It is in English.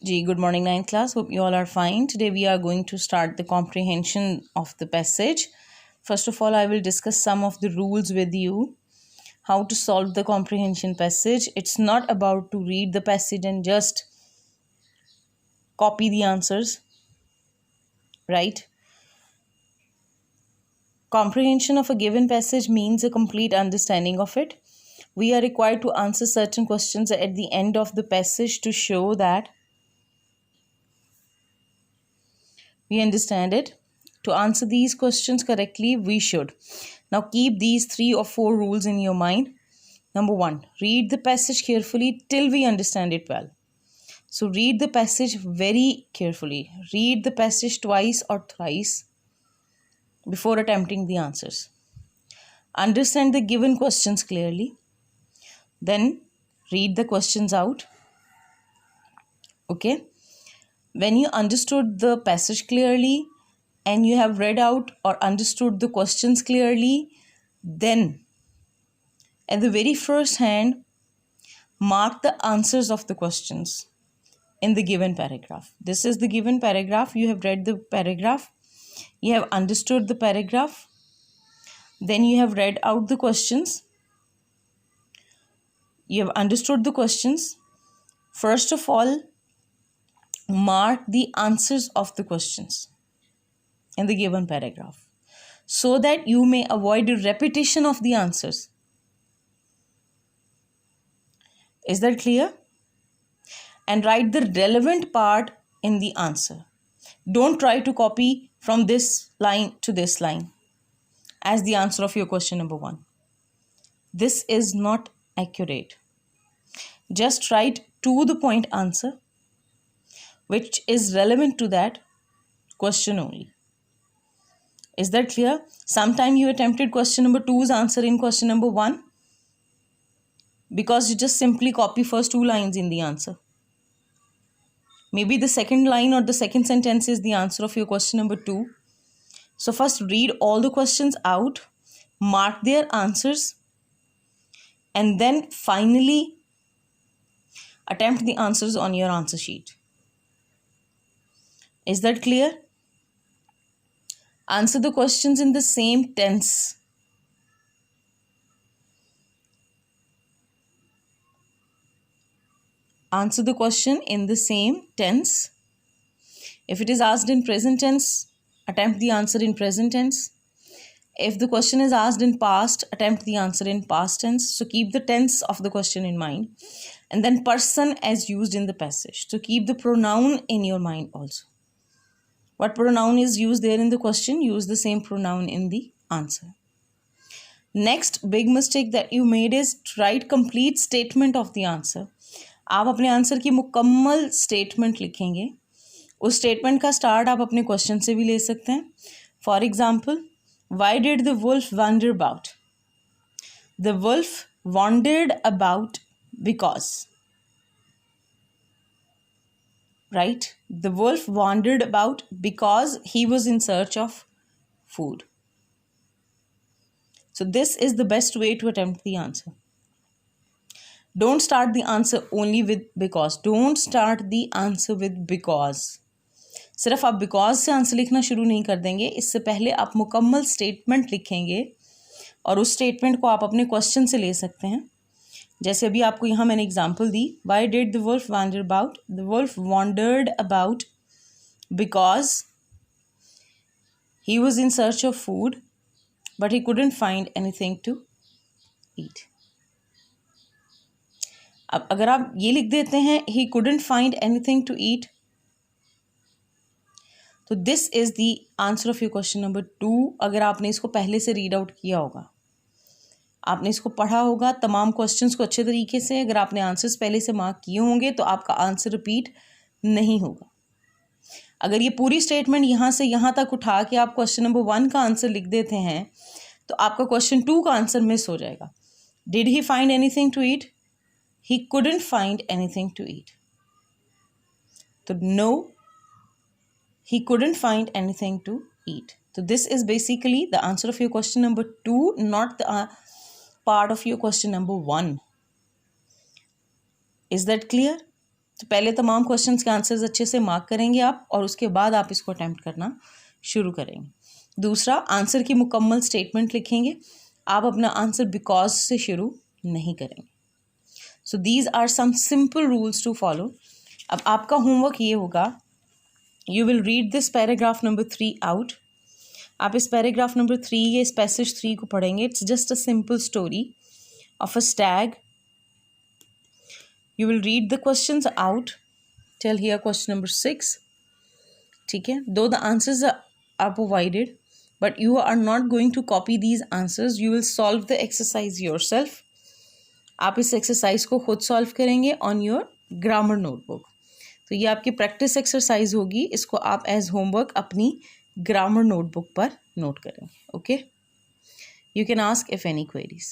Ji, good morning, ninth class. Hope you all are fine. Today we are going to start the comprehension of the passage. First of all, I will discuss some of the rules with you. How to solve the comprehension passage. It's not about to read the passage and just copy the answers, right? Comprehension of a given passage means a complete understanding of it. We are required to answer certain questions at the end of the passage to show that we understand it. To answer these questions correctly, we should. Now keep these 3 or 4 rules in your mind. Number 1, read the passage carefully till we understand it well. So read the passage very carefully. Read the passage twice or thrice before attempting the answers. Understand the given questions clearly. Then read the questions out. Okay? When you understood the passage clearly and you have read out or understood the questions clearly, then at the very first hand, mark the answers of the questions in the given paragraph. This is the given paragraph. You have read the paragraph. You have understood the paragraph. Then you have read out the questions. You have understood the questions. First of all, mark the answers of the questions in the given paragraph so that you may avoid a repetition of the answers. Is that clear? And write the relevant part in the answer. Don't try to copy from this line to this line as the answer of your question number 1. This is not accurate. Just write to the point answer which is relevant to that question only. Is that clear? Sometime you attempted question number 2's answer in question number 1 because you just simply copy first 2 lines in the answer. Maybe the second line or the second sentence is the answer of your question number 2. So first read all the questions out, mark their answers, and then finally attempt the answers on your answer sheet. Is that clear? Answer the questions in the same tense. Answer the question in the same tense. If it is asked in present tense, attempt the answer in present tense. If the question is asked in past, attempt the answer in past tense. So keep the tense of the question in mind. And then person as used in the passage. So keep the pronoun in your mind also. What pronoun is used there in the question? Use the same pronoun in the answer. Next big mistake that you made is write complete statement of the answer. आप अपने answer की मुकम्मल statement लिखेंगे. उस statement का start आप अपने question से भी ले सकते हैं. For example, why did the wolf wander about? The wolf wandered about because. Right? The wolf wandered about because he was in search of food. So this is the best way to attempt the answer. Don't start the answer only with because. Don't start the answer with because. सिर्फ आप because से answer लिखना शुरू नहीं कर देंगे. इससे पहले आप मुकम्मल स्टेटमेंट लिखेंगे और उस स्टेटमेंट को आप अपने क्वेश्चन से ले सकते हैं. जैसे अभी आपको यहाँ मैंने एग्जाम्पल दी. Why did the wolf wander about? The wolf wandered about because he was in search of food but he couldn't find anything to eat. अब अगर आप ये लिख देते हैं he couldn't find anything to eat, तो this is the answer of your question number 2. अगर आपने इसको पहले से रीड आउट किया होगा, आपने इसको पढ़ा होगा तमाम क्वेश्चंस को अच्छे तरीके से, अगर आपने आंसर्स पहले से मार्क किए होंगे तो आपका आंसर रिपीट नहीं होगा. अगर ये पूरी स्टेटमेंट यहाँ से यहाँ तक उठा के आप क्वेश्चन नंबर 1 का आंसर लिख देते हैं तो आपका क्वेश्चन 2 का आंसर मिस हो जाएगा. Did he find anything to eat? He couldn't find anything to eat. तो no, he couldn't find anything to eat. So this is basically the answer of your question number 2, not the part of your question number 1. Is that clear? तो पहले तमाम questions के answers अच्छे से mark करेंगे आप, और उसके बाद आप इसको अटैम्प्ट करना शुरू करेंगे। दूसरा, आंसर की मुकम्मल स्टेटमेंट लिखेंगे। आप अपना आंसर बिकॉज से शुरू नहीं करेंगे। So these are some simple rules to follow. अब आपका होमवर्क ये होगा, you will read this paragraph number 3 out. आप इस पैराग्राफ नंबर 3 या इस पैसेज 3 को पढ़ेंगे। It's just a simple story of a Stag. You will read the questions out till here question number 6. ठीक है, though the answers are provided, but you are not going to copy these answers. You will solve the exercise yourself. आप इस exercise को खुद solve करेंगे on your grammar notebook. तो ये आपकी प्रैक्टिस एक्सरसाइज होगी, इसको आप एज होमवर्क अपनी ग्रामर नोटबुक पर नोट करेंगे। Okay, you can ask if any queries.